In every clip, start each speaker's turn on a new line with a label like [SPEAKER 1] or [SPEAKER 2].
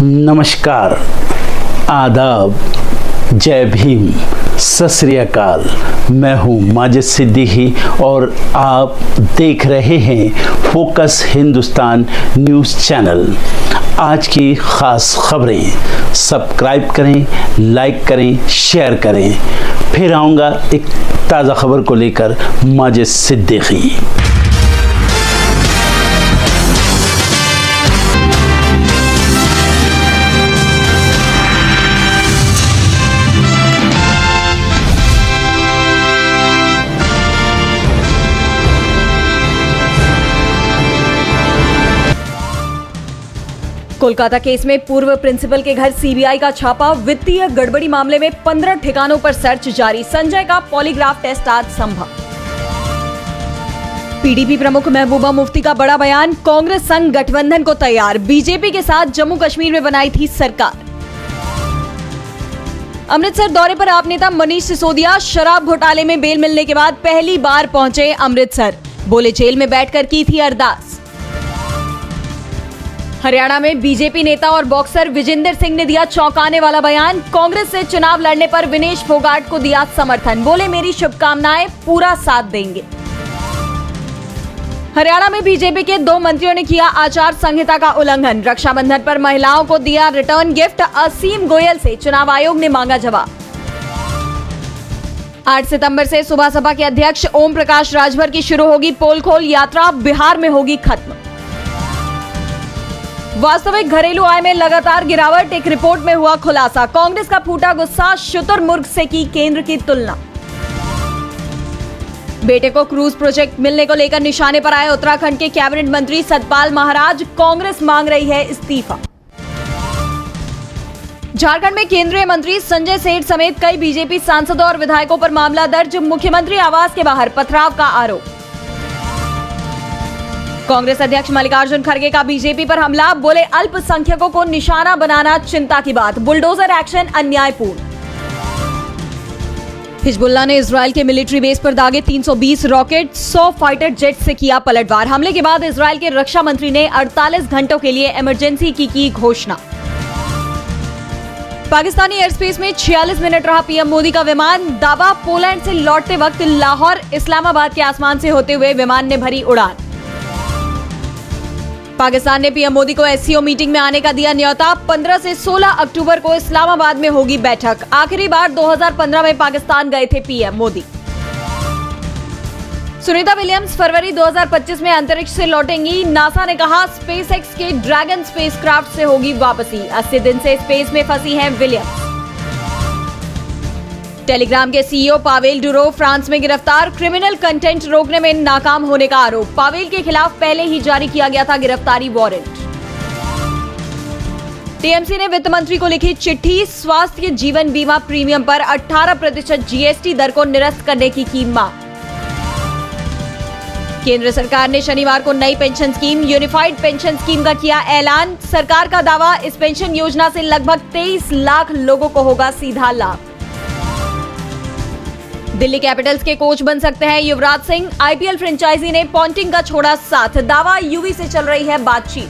[SPEAKER 1] नमस्कार, आदाब, जय भीम, सत श्री अकाल। मैं हूँ माजिद सिद्दीकी और आप देख रहे हैं फोकस हिंदुस्तान न्यूज़ चैनल। आज की ख़ास खबरें सब्सक्राइब करें, लाइक करें, शेयर करें। फिर आऊँगा एक ताज़ा खबर को लेकर माजिद सिद्दीकी।
[SPEAKER 2] कोलकाता केस में पूर्व प्रिंसिपल के घर सीबीआई का छापा। वित्तीय गड़बड़ी मामले में 15 ठिकानों पर सर्च जारी। संजय का पॉलीग्राफ टेस्ट आज संभव। पीडीपी प्रमुख महबूबा मुफ्ती का बड़ा बयान। कांग्रेस संग गठबंधन को तैयार। बीजेपी के साथ जम्मू कश्मीर में बनाई थी सरकार। अमृतसर दौरे पर आप नेता मनीष सिसोदिया शराब घोटाले में बेल मिलने के बाद पहली बार पहुंचे अमृतसर। बोले जेल में बैठकर की थी अरदास। हरियाणा में बीजेपी नेता और बॉक्सर विजेंदर सिंह ने दिया चौंकाने वाला बयान। कांग्रेस से चुनाव लड़ने पर विनेश फोगाट को दिया समर्थन। बोले मेरी शुभकामनाएं, पूरा साथ देंगे। हरियाणा में बीजेपी के 2 मंत्रियों ने किया आचार संहिता का उल्लंघन। रक्षाबंधन पर महिलाओं को दिया रिटर्न गिफ्ट। असीम गोयल से चुनाव आयोग ने मांगा जवाब। 8 सितंबर से सुबह सभा के अध्यक्ष ओम प्रकाश राजभर की शुरू होगी पोल खोल यात्रा। बिहार में होगी खत्म। वास्तविक घरेलू आय में लगातार गिरावट। एक रिपोर्ट में हुआ खुलासा। कांग्रेस का फूटा गुस्सा। शुतुरमुर्ग से की केंद्र की तुलना। बेटे को क्रूज प्रोजेक्ट मिलने को लेकर निशाने पर आए उत्तराखंड के कैबिनेट मंत्री सतपाल महाराज। कांग्रेस मांग रही है इस्तीफा। झारखंड में केंद्रीय मंत्री संजय सेठ समेत कई बीजेपी सांसदों और विधायकों पर मामला दर्ज। मुख्यमंत्री आवास के बाहर पथराव का आरोप। कांग्रेस अध्यक्ष मल्लिकार्जुन खड़गे का बीजेपी पर हमला। बोले अल्पसंख्यकों को निशाना बनाना चिंता की बात। बुलडोजर एक्शन अन्यायपूर्ण। हिजबुल्लाह ने इजरायल के मिलिट्री बेस पर दागे 320 रॉकेट। 100 फाइटर जेट से किया पलटवार। हमले के बाद इजरायल के रक्षा मंत्री ने 48 घंटों के लिए इमरजेंसी की घोषणा। पाकिस्तानी एयर स्पेस में 46 मिनट रहा पीएम मोदी का विमान। दावा पोलैंड से लौटते वक्त लाहौर इस्लामाबाद के आसमान से होते हुए विमान ने भरी उड़ान। पाकिस्तान ने पीएम मोदी को एससीओ मीटिंग में आने का दिया न्योता। 15 से 16 अक्टूबर को इस्लामाबाद में होगी बैठक। आखिरी बार 2015 में पाकिस्तान गए थे पीएम मोदी। सुनीता विलियम्स फरवरी 2025 में अंतरिक्ष से लौटेंगी। नासा ने कहा स्पेसएक्स के ड्रैगन स्पेसक्राफ्ट से होगी वापसी। 80 दिन से स्पेस में फंसी हैं विलियम्स। टेलीग्राम के सीईओ पावेल डुरो फ्रांस में गिरफ्तार। क्रिमिनल कंटेंट रोकने में नाकाम होने का आरोप। पावेल के खिलाफ पहले ही जारी किया गया था गिरफ्तारी वारंट। टीएमसी ने वित्त मंत्री को लिखी चिट्ठी। स्वास्थ्य जीवन बीमा प्रीमियम पर 18% जीएसटी दर को निरस्त करने की मांग। केंद्र सरकार ने शनिवार को नई pension scheme unified pension scheme का किया ऐलान। सरकार का दावा इस पेंशन योजना से लगभग 23 लाख लोगों को होगा सीधा लाभ। दिल्ली कैपिटल्स के कोच बन सकते हैं युवराज सिंह। आईपीएल फ्रेंचाइजी ने पॉन्टिंग का छोड़ा साथ। दावा यूवी से चल रही है बातचीत।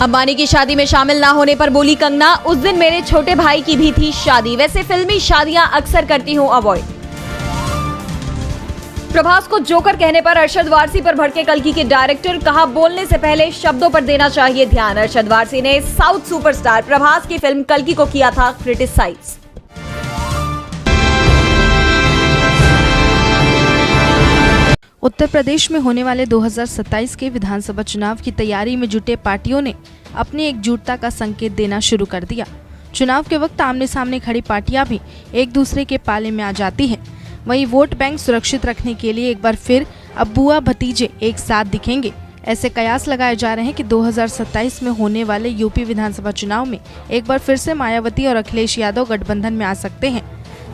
[SPEAKER 2] अंबानी की शादी में शामिल ना होने पर बोली कंगना, उस दिन मेरे छोटे भाई की भी थी शादी। वैसे फिल्मी शादियां अक्सर करती हूं अवॉइड। प्रभास को जोकर कहने पर अरशद वारसी पर भड़के कल्कि के डायरेक्टर। कहा बोलने से पहले शब्दों पर देना चाहिए ध्यान। अरशद वारसी ने साउथ सुपरस्टार प्रभास की फिल्म कल्कि को किया था क्रिटिसाइज।
[SPEAKER 3] उत्तर प्रदेश में होने वाले 2027 के विधानसभा चुनाव की तैयारी में जुटे पार्टियों ने अपनी एकजुटता का संकेत देना शुरू कर दिया। चुनाव के वक्त आमने सामने खड़ी पार्टियां भी एक दूसरे के पाले में आ जाती हैं। वहीं वोट बैंक सुरक्षित रखने के लिए एक बार फिर अब बुआ भतीजे एक साथ दिखेंगे। ऐसे कयास लगाए जा रहे हैं कि 2027 में होने वाले यूपी विधानसभा चुनाव में एक बार फिर से मायावती और अखिलेश यादव गठबंधन में आ सकते हैं।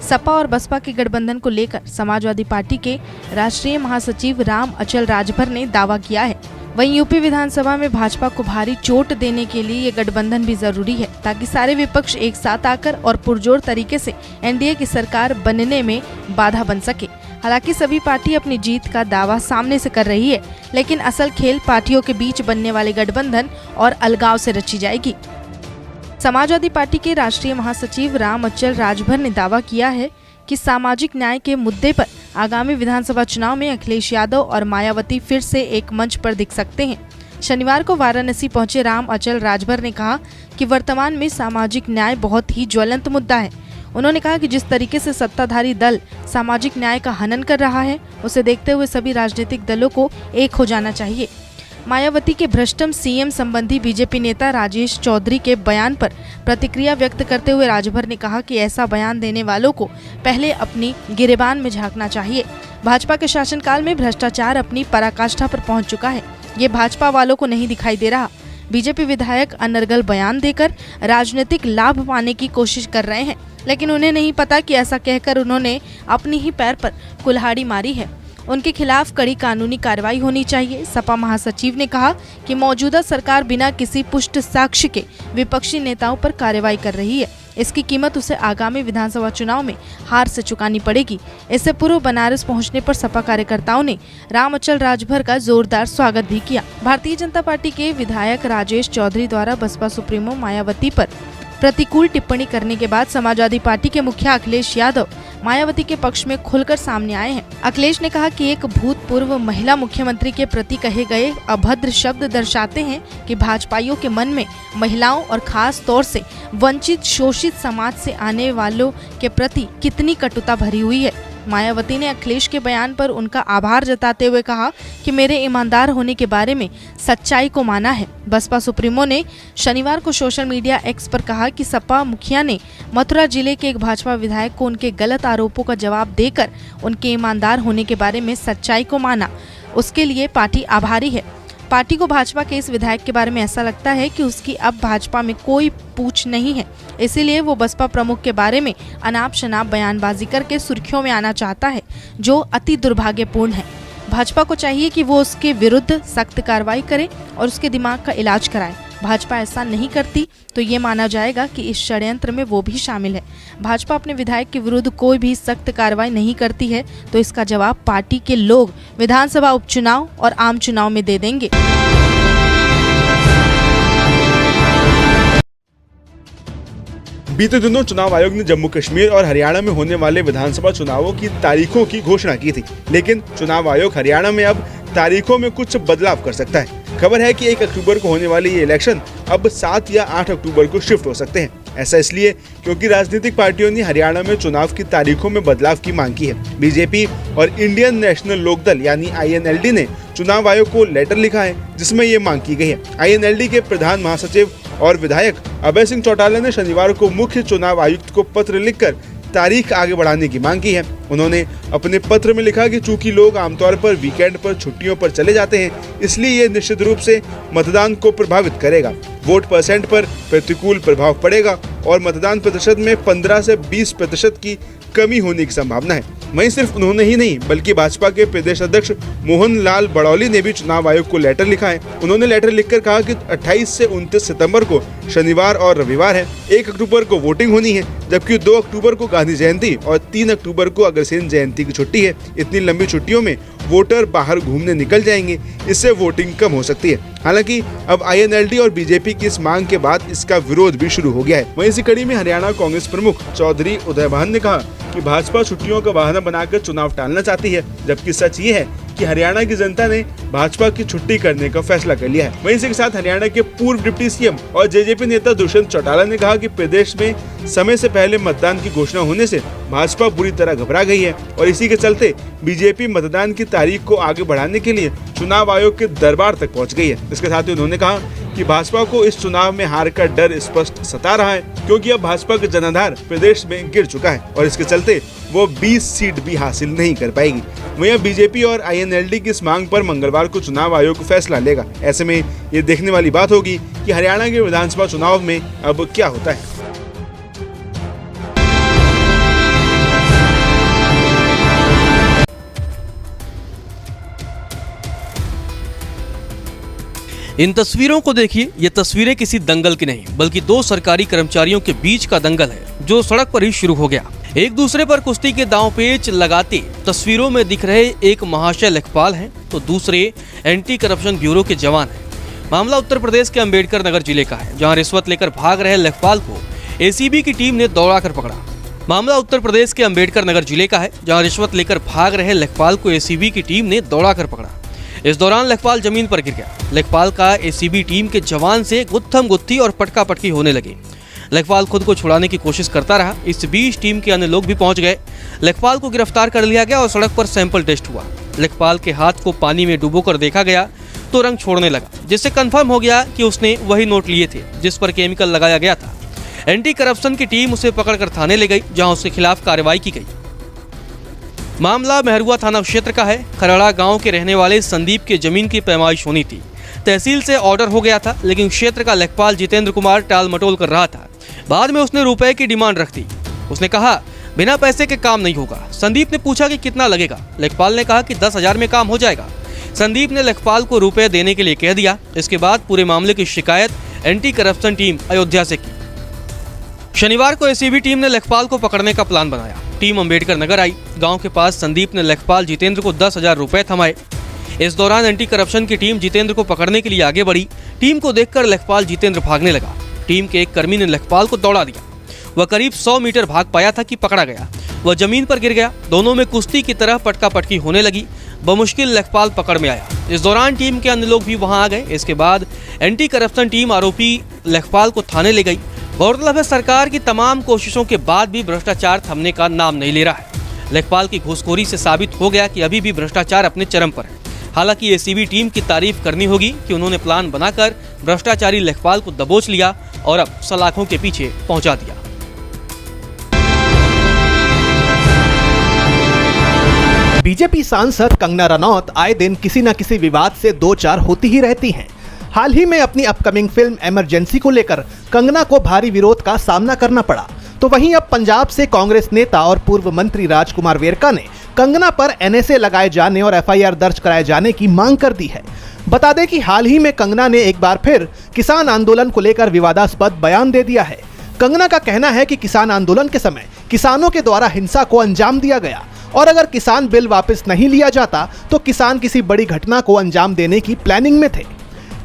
[SPEAKER 3] सपा और बसपा के गठबंधन को लेकर समाजवादी पार्टी के राष्ट्रीय महासचिव राम अचल राजभर ने दावा किया है। वहीं यूपी विधानसभा में भाजपा को भारी चोट देने के लिए ये गठबंधन भी जरूरी है ताकि सारे विपक्ष एक साथ आकर और पुरजोर तरीके से एनडीए की सरकार बनने में बाधा बन सके। हालांकि सभी पार्टी अपनी जीत का दावा सामने से कर रही है, लेकिन असल खेल पार्टियों के बीच बनने वाले गठबंधन और अलगाव से रची जाएगी। समाजवादी पार्टी के राष्ट्रीय महासचिव राम अचल राजभर ने दावा किया है कि सामाजिक न्याय के मुद्दे पर आगामी विधानसभा चुनाव में अखिलेश यादव और मायावती फिर से एक मंच पर दिख सकते हैं। शनिवार को वाराणसी पहुंचे राम अचल राजभर ने कहा कि वर्तमान में सामाजिक न्याय बहुत ही ज्वलंत मुद्दा है। उन्होंने कहा कि जिस तरीके से सत्ताधारी दल सामाजिक न्याय का हनन कर रहा है, उसे देखते हुए सभी राजनीतिक दलों को एक हो जाना चाहिए। मायावती के भ्रष्टम सीएम संबंधी बीजेपी नेता राजेश चौधरी के बयान पर प्रतिक्रिया व्यक्त करते हुए राजभर ने कहा कि ऐसा बयान देने वालों को पहले अपनी गिरेबान में झांकना चाहिए। भाजपा के शासनकाल में भ्रष्टाचार अपनी पराकाष्ठा पर पहुंच चुका है, ये भाजपा वालों को नहीं दिखाई दे रहा। बीजेपी विधायक अनर्गल बयान देकर राजनीतिक लाभ पाने की कोशिश कर रहे हैं, लेकिन उन्हें नहीं पता कि ऐसा कहकर उन्होंने अपनी ही पैर पर कुल्हाड़ी मारी है। उनके खिलाफ कड़ी कानूनी कार्रवाई होनी चाहिए। सपा महासचिव ने कहा कि मौजूदा सरकार बिना किसी पुष्ट साक्ष्य के विपक्षी नेताओं पर कार्रवाई कर रही है। इसकी कीमत उसे आगामी विधानसभा चुनाव में हार से चुकानी पड़ेगी। इससे पूर्व बनारस पहुंचने पर सपा कार्यकर्ताओं ने राम अचल राजभर का जोरदार स्वागत भी किया। भारतीय जनता पार्टी के विधायक राजेश चौधरी द्वारा बसपा सुप्रीमो मायावती पर प्रतिकूल टिप्पणी करने के बाद समाजवादी पार्टी के मुखिया अखिलेश यादव मायावती के पक्ष में खुलकर सामने आए हैं। अखिलेश ने कहा कि एक भूतपूर्व महिला मुख्यमंत्री के प्रति कहे गए अभद्र शब्द दर्शाते हैं कि भाजपाइयों के मन में महिलाओं और खास तौर से वंचित शोषित समाज से आने वालों के प्रति कितनी कटुता भरी हुई है। मायावती ने अखिलेश के बयान पर उनका आभार जताते हुए कहा कि मेरे ईमानदार होने के बारे में सच्चाई को माना है। बसपा सुप्रीमो ने शनिवार को सोशल मीडिया एक्स पर कहा कि सपा मुखिया ने मथुरा जिले के एक भाजपा विधायक को उनके गलत आरोपों का जवाब देकर उनके ईमानदार होने के बारे में सच्चाई को माना, उसके लिए पार्टी आभारी है। पार्टी को भाजपा के इस विधायक के बारे में ऐसा लगता है कि उसकी अब भाजपा में कोई पूछ नहीं है, इसीलिए वो बसपा प्रमुख के बारे में अनाप शनाप बयानबाजी करके सुर्खियों में आना चाहता है, जो अति दुर्भाग्यपूर्ण है। भाजपा को चाहिए कि वो उसके विरुद्ध सख्त कार्रवाई करे और उसके दिमाग का इलाज कराए। भाजपा ऐसा नहीं करती तो ये माना जाएगा कि इस षड्यंत्र में वो भी शामिल है। भाजपा अपने विधायक के विरुद्ध कोई भी सख्त कार्रवाई नहीं करती है तो इसका जवाब पार्टी के लोग विधानसभा उपचुनाव और आम चुनाव में दे देंगे।
[SPEAKER 4] बीते दिनों चुनाव आयोग ने जम्मू कश्मीर और हरियाणा में होने वाले विधानसभा चुनावों की तारीखों की घोषणा की थी, लेकिन चुनाव आयोग हरियाणा में अब तारीखों में कुछ बदलाव कर सकता है। खबर है कि 1 अक्टूबर को होने वाली ये इलेक्शन अब 7 या 8 अक्टूबर को शिफ्ट हो सकते हैं। ऐसा इसलिए क्योंकि राजनीतिक पार्टियों ने हरियाणा में चुनाव की तारीखों में बदलाव की मांग की है। बीजेपी और इंडियन नेशनल लोकदल यानी INLD ने चुनाव आयोग को लेटर लिखा है जिसमें ये मांग की गई है। INLD के प्रधान महासचिव और विधायक अभय सिंह चौटाला ने शनिवार को मुख्य चुनाव आयुक्त को पत्र लिखकर तारीख आगे बढ़ाने की मांग की है। उन्होंने अपने पत्र में लिखा कि चूंकि लोग आमतौर पर वीकेंड पर छुट्टियों पर चले जाते हैं, इसलिए ये निश्चित रूप से मतदान को प्रभावित करेगा। वोट परसेंट पर प्रतिकूल प्रभाव पड़ेगा और मतदान प्रतिशत में 15 से 20% की कमी होने की संभावना है। वहीं सिर्फ उन्होंने ही नहीं बल्कि भाजपा के प्रदेश अध्यक्ष मोहन लाल बड़ौली ने भी चुनाव आयोग को लेटर लिखा है। उन्होंने लेटर लिखकर कहा कि 28 से 29 सितंबर को शनिवार और रविवार है, 1 अक्टूबर को वोटिंग होनी है, जबकि 2 अक्टूबर को गांधी जयंती और 3 अक्टूबर को अग्रसेन जयंती की छुट्टी है। इतनी लंबी छुट्टियों में वोटर बाहर घूमने निकल जाएंगे, इससे वोटिंग कम हो सकती है। हालांकि अब INLD और बीजेपी की इस मांग के बाद इसका विरोध भी शुरू हो गया है। वहीं इसी कड़ी में हरियाणा कांग्रेस प्रमुख चौधरी उदय भान ने कहा कि भाजपा छुट्टियों का बहाना बनाकर चुनाव टालना चाहती है, जबकि सच ये है कि हरियाणा की जनता ने भाजपा की छुट्टी करने का फैसला कर लिया है। वहीं इसी के साथ हरियाणा के पूर्व डिप्टी सीएम और JJP नेता दुष्यंत चौटाला ने कहा कि प्रदेश में समय से पहले मतदान की घोषणा होने से भाजपा बुरी तरह घबरा गई है और इसी के चलते बीजेपी मतदान की तारीख को आगे बढ़ाने के लिए चुनाव आयोग के दरबार तक पहुंच गई है। इसके साथ ही उन्होंने कहा कि भाजपा को इस चुनाव में हार का डर स्पष्ट सता रहा है, क्योंकि अब भाजपा का जनाधार प्रदेश में गिर चुका है और इसके चलते वो 20 सीट भी हासिल नहीं कर पाएगी। वहीं बीजेपी और INLD की इस मांग पर मंगलवार को चुनाव आयोग फैसला लेगा। ऐसे में ये देखने वाली बात होगी कि हरियाणा के विधानसभा चुनाव में अब क्या होता है।
[SPEAKER 5] इन तस्वीरों को देखिए, ये तस्वीरें किसी दंगल की नहीं बल्कि 2 सरकारी कर्मचारियों के बीच का दंगल है जो सड़क पर ही शुरू हो गया। एक दूसरे पर कुश्ती के दांव पेच लगाते तस्वीरों में दिख रहे एक महाशय लेखपाल हैं तो दूसरे एंटी करप्शन ब्यूरो के जवान हैं। मामला उत्तर प्रदेश के अंबेडकर नगर जिले का है, जहां रिश्वत लेकर भाग रहे लेखपाल को एसीबी की टीम ने दौड़ाकर पकड़ा। मामला उत्तर प्रदेश के अंबेडकर नगर जिले का है, जहां रिश्वत लेकर भाग रहे लेखपाल को एसीबी की टीम ने दौड़ाकर पकड़ा। इस दौरान लेखपाल जमीन पर गिर गया। लेखपाल का एसीबी टीम के जवान से गुत्थम गुत्थी और पटका पटकी होने लगे। लेखपाल खुद को छुड़ाने की कोशिश करता रहा। इस बीच टीम के अन्य लोग भी पहुंच गए। लेखपाल को गिरफ्तार कर लिया गया और सड़क पर सैंपल टेस्ट हुआ। लेखपाल के हाथ को पानी में डुबोकर देखा गया तो रंग छोड़ने लगा, जिससे कंफर्म हो गया कि उसने वही नोट लिए थे जिस पर केमिकल लगाया गया था। एंटी करप्शन की टीम उसे पकड़कर थाने ले गई, जहां उसके खिलाफ कार्रवाई की गई। मामला महरुआ थाना क्षेत्र का है। खरड़ा गांव के रहने वाले संदीप के जमीन की पैमाइश होनी थी। तहसील से ऑर्डर हो गया था, लेकिन क्षेत्र का लेखपाल जितेंद्र कुमार टाल मटोल कर रहा था। बाद में उसने रुपए की डिमांड रख दी। उसने कहा बिना पैसे के काम नहीं होगा। संदीप ने पूछा कि कितना लगेगा। लेखपाल ने कहा कि 10,000 में काम हो जाएगा। संदीप ने लेखपाल को रुपए देने के लिए कह दिया। इसके बाद पूरे मामले की शिकायत एंटी करप्शन टीम अयोध्या से की। शनिवार को एसीबी टीम ने लेखपाल को पकड़ने का प्लान बनाया। टीम अंबेडकर नगर आई। गांव के पास संदीप ने लेखपाल जितेंद्र को 10,000 रुपए थमाए। इस दौरान एंटी करप्शन की टीम जितेंद्र को पकड़ने के लिए आगे बढ़ी। टीम को देखकर लेखपाल जितेंद्र भागने लगा। टीम के एक कर्मी ने लेखपाल को दौड़ा दिया। वह करीब 100 मीटर भाग पाया था कि पकड़ा गया। वह जमीन पर गिर गया। दोनों में कुश्ती की तरह पटका पटकी होने लगी। बमुश्किल लेखपाल पकड़ में आया। इस दौरान टीम के अन्य लोग भी वहां आ गए। इसके बाद एंटी करप्शन टीम आरोपी लेखपाल को थाने ले गई। गौरतलब है, सरकार की तमाम कोशिशों के बाद भी भ्रष्टाचार थमने का नाम नहीं ले रहा है। लेखपाल की घूसखोरी से साबित हो गया कि अभी भी भ्रष्टाचार अपने चरम पर है। हालांकि एसीबी टीम की तारीफ करनी होगी कि उन्होंने प्लान बनाकर भ्रष्टाचारी लेखपाल को दबोच लिया और अब सलाखों के पीछे पहुंचा दिया।
[SPEAKER 6] बीजेपी सांसद कंगना रनौत आए दिन किसी न किसी विवाद से दो चार होती ही रहती हैं। हाल ही में अपनी अपकमिंग फिल्म इमरजेंसी को लेकर कंगना को भारी विरोध का सामना करना पड़ा। तो वहीं अब पंजाब से कांग्रेस नेता और पूर्व मंत्री राजकुमार वेरका ने कंगना पर एनएसए लगाए जाने और एफआईआर दर्ज कराए जाने की मांग कर दी है। बता दें कि हाल ही में कंगना ने एक बार फिर किसान आंदोलन को लेकर विवादास्पद बयान दे दिया है। कंगना का कहना है कि किसान आंदोलन के समय किसानों के द्वारा हिंसा को अंजाम दिया गया और अगर किसान बिल वापस नहीं लिया जाता तो किसान किसी बड़ी घटना को अंजाम देने की प्लानिंग में थे।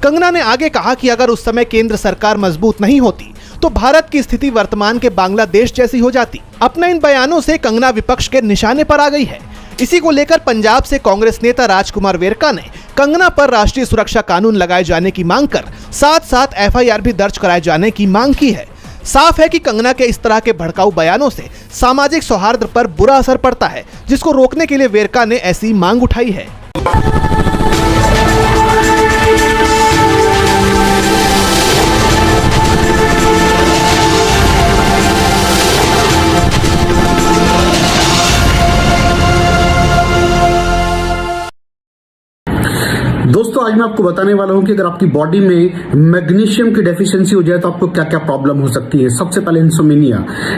[SPEAKER 6] कंगना ने आगे कहा कि अगर उस समय केंद्र सरकार मजबूत नहीं होती तो भारत की स्थिति वर्तमान के बांग्लादेश जैसी हो जाती। अपने इन बयानों से कंगना विपक्ष के निशाने पर आ गई है। इसी को लेकर पंजाब से कांग्रेस नेता राजकुमार वेरका ने कंगना पर राष्ट्रीय सुरक्षा कानून लगाए जाने की मांग कर साथ साथ एफआईआर भी दर्ज कराए जाने की मांग की है। साफ है कि कंगना के इस तरह के भड़काऊ बयानों से सामाजिक सौहार्द पर बुरा असर पड़ता है, जिसको रोकने के लिए वेरका ने ऐसी मांग उठाई है।
[SPEAKER 7] दोस्तों, आज मैं आपको बताने वाला हूं कि अगर आपकी बॉडी में मैग्नीशियम की डेफिशिएंसी हो जाए तो आपको क्या क्या प्रॉब्लम हो सकती है। सबसे पहले इंसोमेनिया,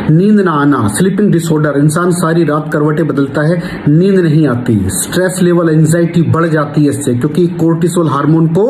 [SPEAKER 7] नींद ना आना, स्लीपिंग डिसऑर्डर, इंसान सारी रात करवटें बदलता है, नींद नहीं आती, स्ट्रेस लेवल, एंजाइटी बढ़ जाती है इससे, क्योंकि कोर्टिसोल हार्मोन को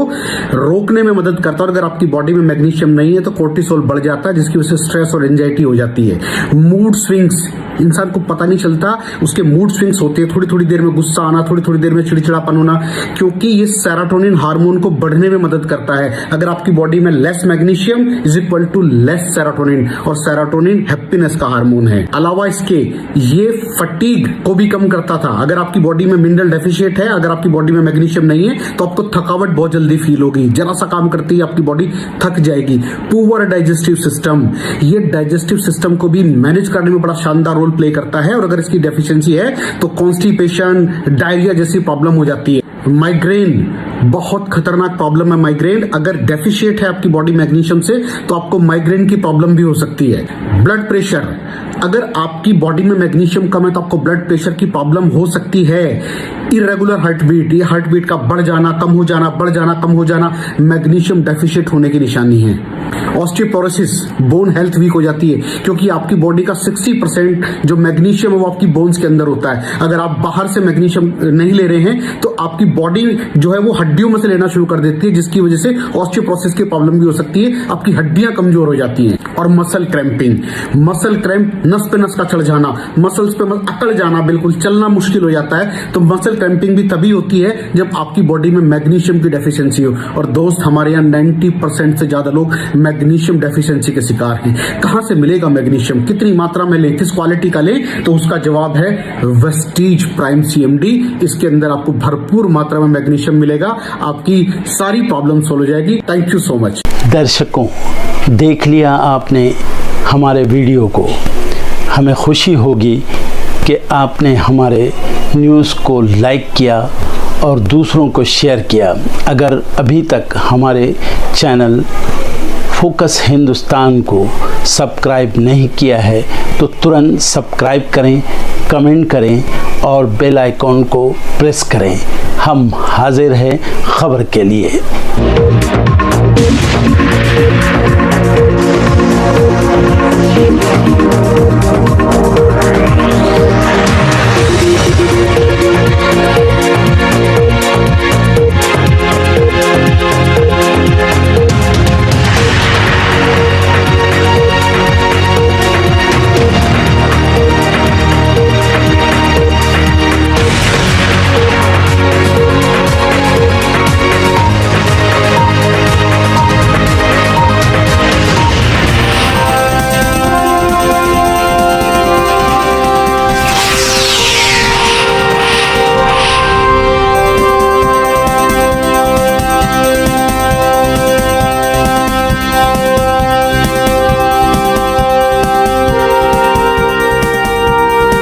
[SPEAKER 7] रोकने में मदद करता है। और अगर आपकी बॉडी में मैग्नीशियम नहीं है तो कोर्टिसोल बढ़ जाता है, जिसकी वजह से स्ट्रेस और एंजाइटी हो जाती है। मूड स्विंग्स, इंसान को पता नहीं चलता उसके मूड स्विंग्स होते हैं, थोड़ी थोड़ी देर में गुस्सा आना, थोड़ी थोड़ी देर में चिड़चिड़ापन होना, क्योंकि ये सेरोटोनिन हार्मोन को बढ़ने में मदद करता है। अगर आपकी बॉडी में less magnesium is equal to less serotonin, और सेरोटोनिन हैप्पीनेस का हार्मोन है। अलावा इसके ये फटीग को भी कम करता था। अगर आपकी बॉडी में मिनरल डेफिशिएट है, अगर आपकी बॉडी में मैग्नीशियम नहीं है तो आपको थकावट बहुत जल्दी फील होगी, जरा सा काम करती है आपकी बॉडी थक जाएगी। पुअर डाइजेस्टिव सिस्टम, ये डाइजेस्टिव सिस्टम को भी मैनेज करने में बड़ा शानदार रोल प्ले करता है। और अगर इसकी डेफिशिएंसी है तो कॉन्स्टिपेशन, डायरिया जैसी प्रॉब्लम हो जाती है। माइग्रेन, बहुत खतरनाक प्रॉब्लम है माइग्रेन। अगर डेफिशिएट है आपकी बॉडी मैग्नीशियम से तो आपको माइग्रेन की प्रॉब्लम भी हो सकती है। ब्लड प्रेशर, अगर आपकी बॉडी में मैग्नीशियम कम है तो आपको ब्लड प्रेशर की प्रॉब्लम हो सकती है। इरेगुलर हार्ट बीट, ये हार्ट बीट का बढ़ जाना, कम हो जाना, बढ़ जाना, कम हो जाना, मैग्नीशियम डेफिशिएट होने की निशानी है। ऑस्टियोपोरोसिस, बोन हेल्थ वीक हो जाती है, क्योंकि आपकी बॉडी का 60% जो मैग्नीशियम है वो आपकी बोन्स के अंदर होता है। अगर आप बाहर से मैग्नीशियम नहीं ले रहे हैं तो आपकी बॉडी जो है वो हड्डी हड्डियों में से लेना शुरू कर देती है, जिसकी वजह से ऑस्टियोपोरोसिस की प्रॉब्लम भी हो सकती है, आपकी हड्डियां कमजोर हो जाती हैं। और मसल क्रैम्पिंग, मसल क्रैम्प, नस पे नस का चढ़ जाना, मसल्स पे अकड़ जाना, बिल्कुल चलना मुश्किल हो जाता है। तो मसल क्रैम्पिंग भी तभी होती है जब आपकी बॉडी में मैग्नीशियम की डेफिशिएंसी हो। और दोस्त, हमारे यहाँ 90% से ज्यादा लोग मैग्नीशियम डेफिशिएंसी के शिकार हैं। कहां से मिलेगा मैग्नीशियम, कितनी मात्रा में लें, किस क्वालिटी का लें? तो उसका जवाब है वेस्टीज प्राइम CMD। इसके अंदर आपको भरपूर मात्रा में मैग्नीशियम मिलेगा, आपकी सारी प्रॉब्लम सॉल्व हो जाएगी। Thank you so much.
[SPEAKER 1] दर्शकों, देख लिया आपने हमारे वीडियो को। हमें खुशी होगी कि आपने हमारे न्यूज़ को लाइक किया और दूसरों को शेयर किया। अगर अभी तक हमारे चैनल फोकस हिंदुस्तान को सब्सक्राइब नहीं किया है तो तुरंत सब्सक्राइब करें, कमेंट करें और बेल आइकॉन को प्रेस करें। हम हाजिर हैं खबर के लिए।